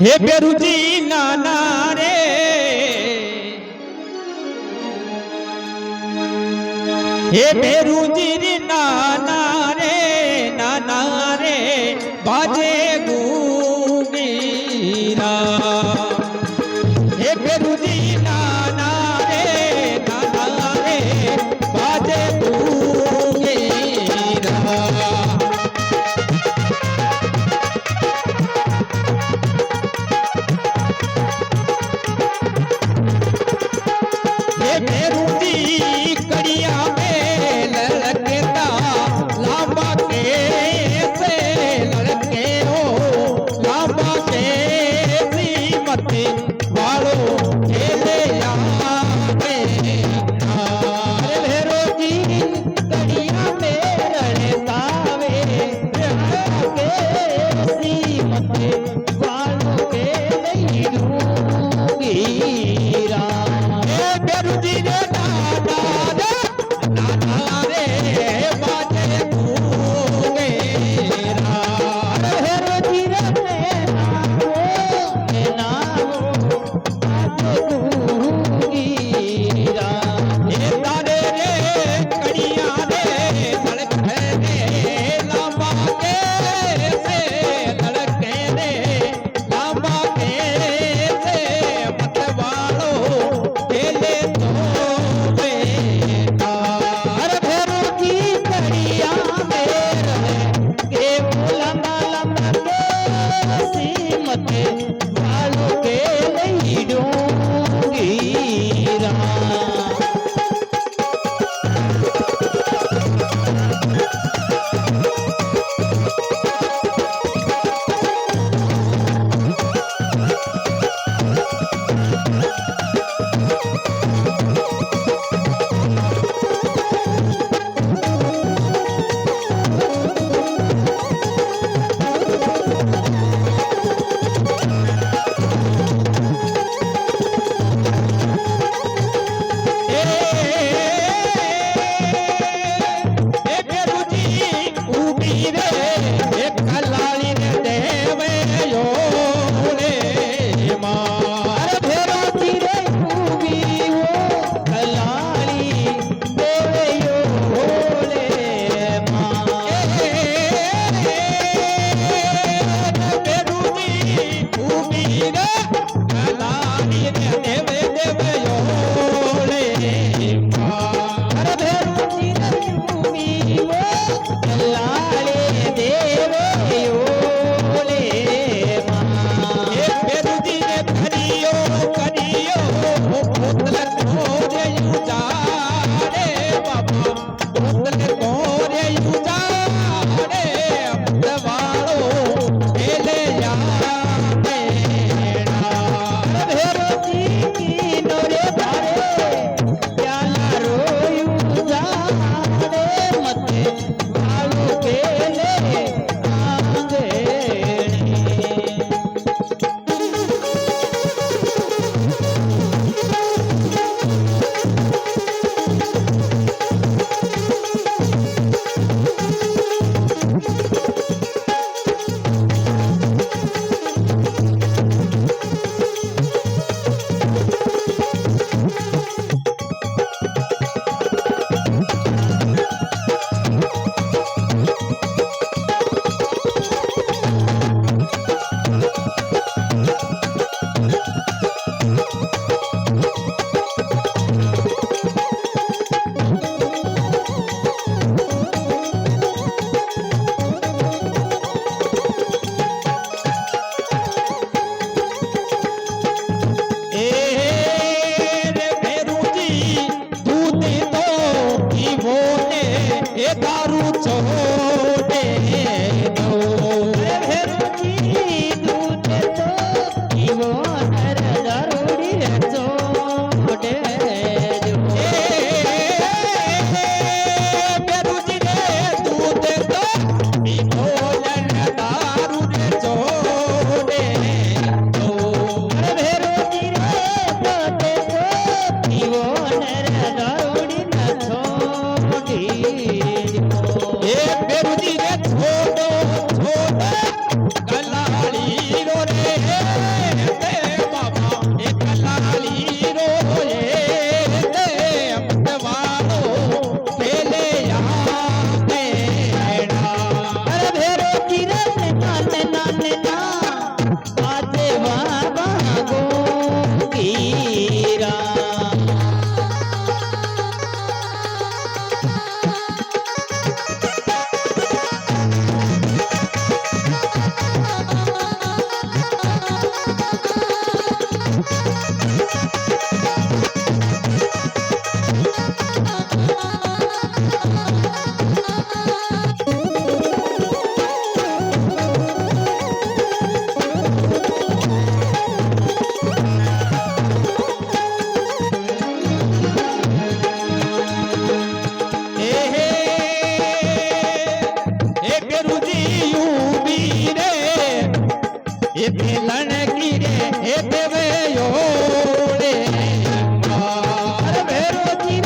हे बेरुजी नाना रे हे बेरुजी रे नाना रे बाजे गूंगीरा हे बेरुजी नाना रे बाजे गूंगीरा बेरुजी कड़िया में लड़कता लांबा के से लड़के हो लांबा के मते वालो खेले यावे बेरुजी कड़िया में लड़ता वे के मते वालो के नहीं दूंगीरा बेरुजी रे नाना रे बाजे गूंगेरा बेरुजी रे बाजे गूंगीरा ये तारे रे कड़िया रे लड़के रे लांबा के से लड़के रे लांबा के से मतवालो खेले એ પેલણ કી રે એ દેવે યોળે અરે ભેરોજી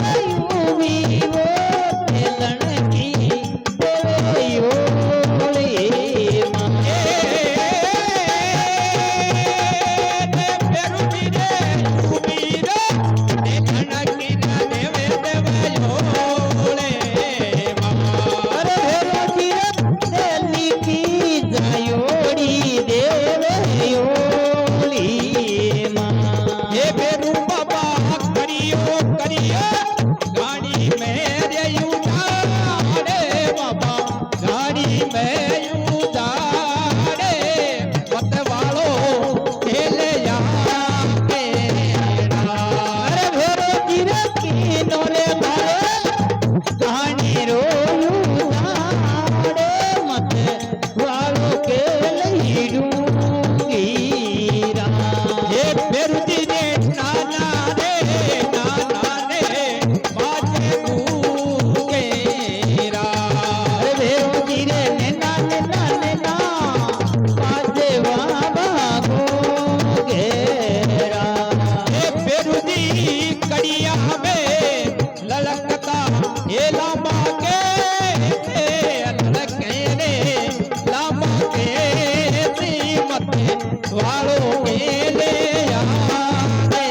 ઉભી વો પેલણ કી દેવે યોળે માં પેરુજી રે ઉભી રે પેલણ કી દેવે દેવે યોળે અરે ભેરોજી દેલી કી જાયોડી દેવે યોળી માં એ બેરું બાબા કરિયો ગાડી મેં રેયું જાડે બાબા ગાડી મેં જાડે પતવાળો ખેલે યાકે અરે ભેરોજી રે કીનો રે મારે કહાની રોયું જાડે મત વાળો કે લઈ ડુંગી રા એ બેરુજી ને નાના ને બાજે ગુગેરા અરે ભેરોજી રે નેના નેના નેના પાછે વાબા ગોગેરા એ બેરુજી કડિયા મે લલકતા એ લાંબા કે લલકે રે લાંબા કે મત વાળો કે લે યારે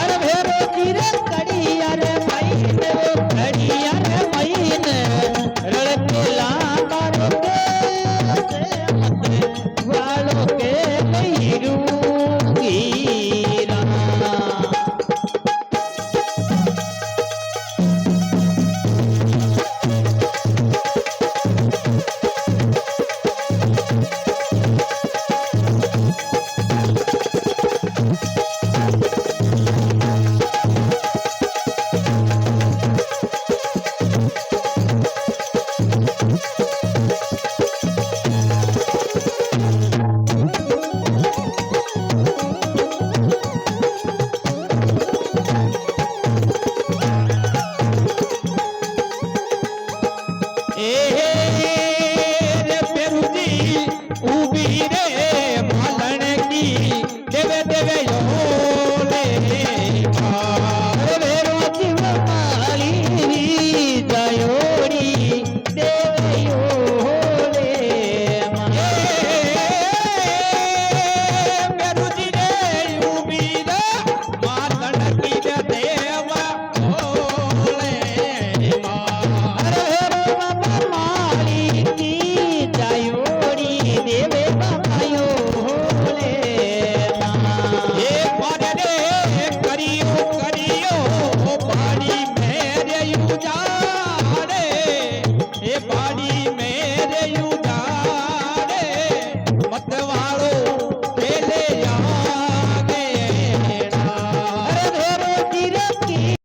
અરે ભેરોજી રે કડિયા રે મઈને વો કડિયા રે મઈને રળકેલા બારો કે મત વાળો કે લઈ ડુંગી રા એ રે પેરુજી ઉભી રે